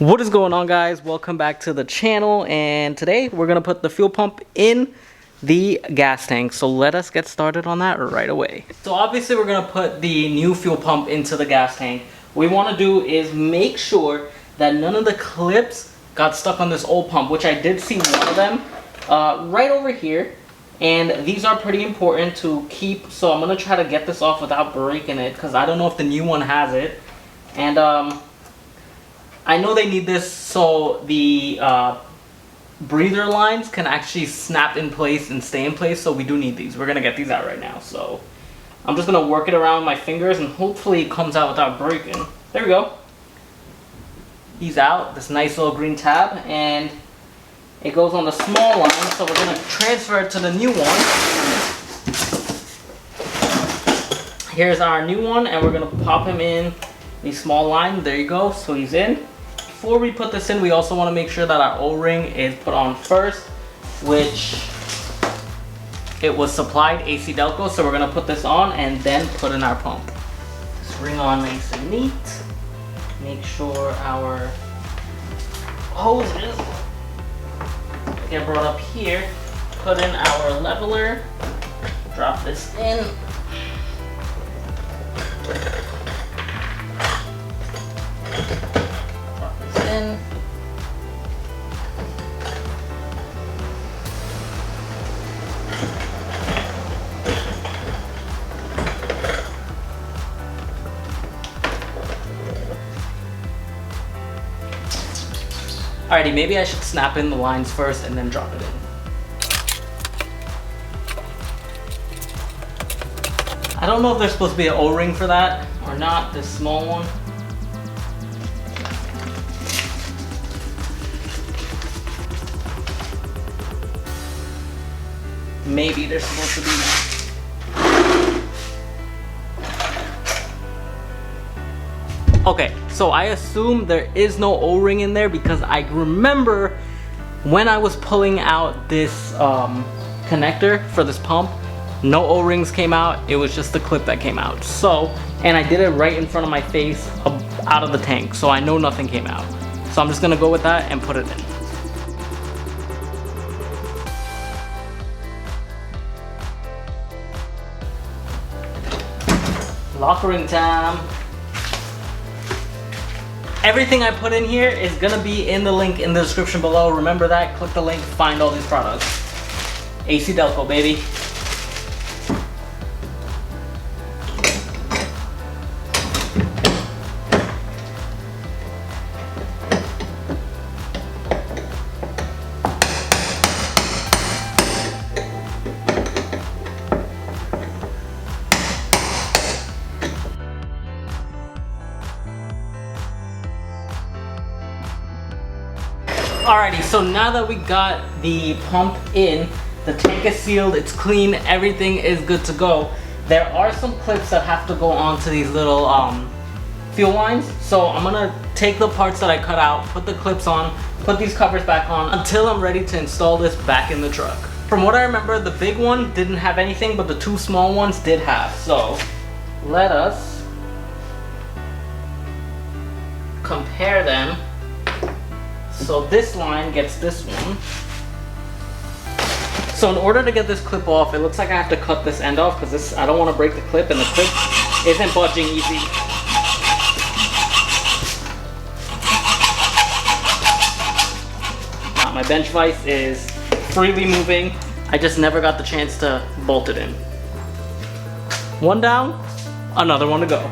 What is going on, guys? Welcome back to the channel, and today we're gonna put the fuel pump in the gas tank. So let us get started on that right away. So obviously we're gonna put the new fuel pump into the gas tank. What we want to do is make sure that none of the clips got stuck on this old pump, which I did see one of them right over here, and these are pretty important to keep. So I'm gonna try to get this off without breaking it, because I don't know if the new one has it. And I know they need this so the breather lines can actually snap in place and stay in place, so we do need these. We're going to get these out right now. So I'm just going to work it around with my fingers and hopefully it comes out without breaking. There we go. He's out, this nice little green tab, and it goes on the small line, so we're going to transfer it to the new one. Here's our new one, and we're going to pop him in the small line. There you go, so he's in. Before we put this in, we also want to make sure that our O-ring is put on first, which it was supplied AC Delco, so we're going to put this on and then put in our pump. Just ring on nice and neat. Make sure our hoses get brought up here. Put in our leveler. Drop this in. In. Alrighty, maybe I should snap in the lines first and then drop it in. I don't know if there's supposed to be an O-ring for that or not, this small one. Maybe there's supposed to be that. Okay, so I assume there is no O-ring in there because I remember when I was pulling out this connector for this pump, no O-rings came out. It was just the clip that came out. So, and I did it right in front of my face out of the tank, so I know nothing came out. So I'm just gonna go with that and put it in. Lock ring time. Everything I put in here is gonna be in the link in the description below. Remember that, click the link, find all these products. AC Delco, baby. Alrighty, so now that we got the pump in, the tank is sealed, it's clean, everything is good to go. There are some clips that have to go onto these little fuel lines, so I'm gonna take the parts that I cut out, put the clips on, put these covers back on until I'm ready to install this back in the truck. From what I remember, the big one didn't have anything, but the two small ones did have, so let us compare them. So this line gets this one. So in order to get this clip off, it looks like I have to cut this end off because I don't want to break the clip, and the clip isn't budging easy. My bench vise is freely moving. I just never got the chance to bolt it in. One down, another one to go.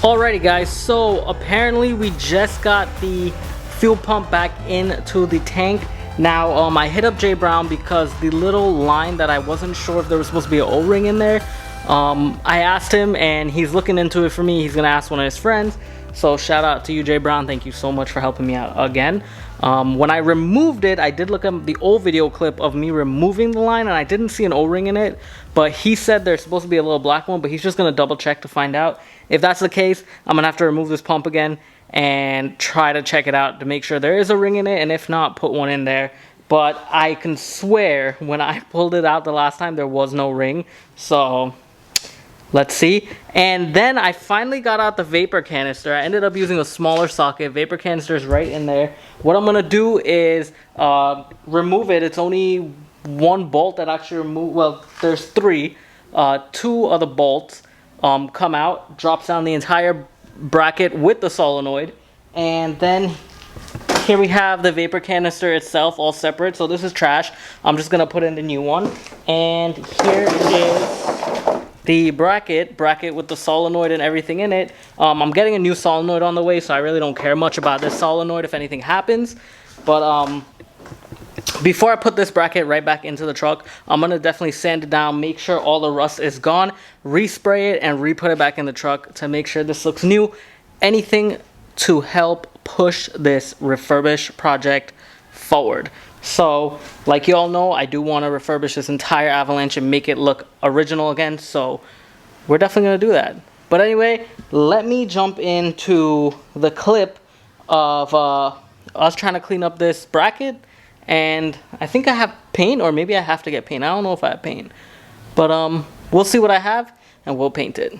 Alrighty guys, so apparently we just got the fuel pump back into the tank. Now I hit up Jay Brown because the little line that I wasn't sure if there was supposed to be an O-ring in there, I asked him and he's looking into it for me. He's gonna ask one of his friends. So shout out to you, Jay Brown. Thank you so much for helping me out again. When I removed it, I did look at the old video clip of me removing the line and I didn't see an O-ring in it, but he said there's supposed to be a little black one, but he's just gonna double check to find out. If that's the case, I'm gonna have to remove this pump again and try to check it out to make sure there is a ring in it, and if not, put one in there but I can swear when I pulled it out the last time there was no ring. So let's see. And then I finally got out the vapor canister. I ended up using a smaller socket. Vapor canister is right in there. What I'm gonna do is remove it. It's only one bolt that actually removed. Well, there's three. Two of the bolts come out, drops down the entire bracket with the solenoid, and then here we have the vapor canister itself all separate. So this is trash. I'm just gonna put in the new one, and here is the bracket with the solenoid and everything in it. I'm getting a new solenoid on the way, so I really don't care much about this solenoid if anything happens. But before I put this bracket right back into the truck, I'm gonna definitely sand it down, make sure all the rust is gone, respray it, and re-put it back in the truck to make sure this looks new. Anything to help push this refurbish project forward. So, like you all know, I do want to refurbish this entire Avalanche and make it look original again, so we're definitely going to do that. But anyway, let me jump into the clip of us trying to clean up this bracket. And I think I have paint, or maybe I have to get paint. I don't know if I have paint. But we'll see what I have, and we'll paint it.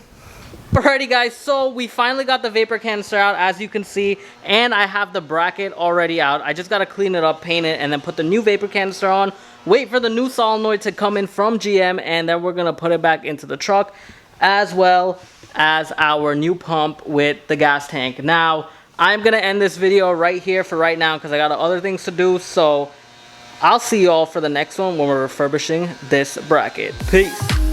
Alrighty guys, so we finally got the vapor canister out, as you can see, and I have the bracket already out. I just gotta clean it up, paint it, and then put the new vapor canister on, wait for the new solenoid to come in from GM, and then we're gonna put it back into the truck, as well as our new pump with the gas tank. Now, I'm gonna end this video right here for right now because I got other things to do, so I'll see you all for the next one when we're refurbishing this bracket. Peace.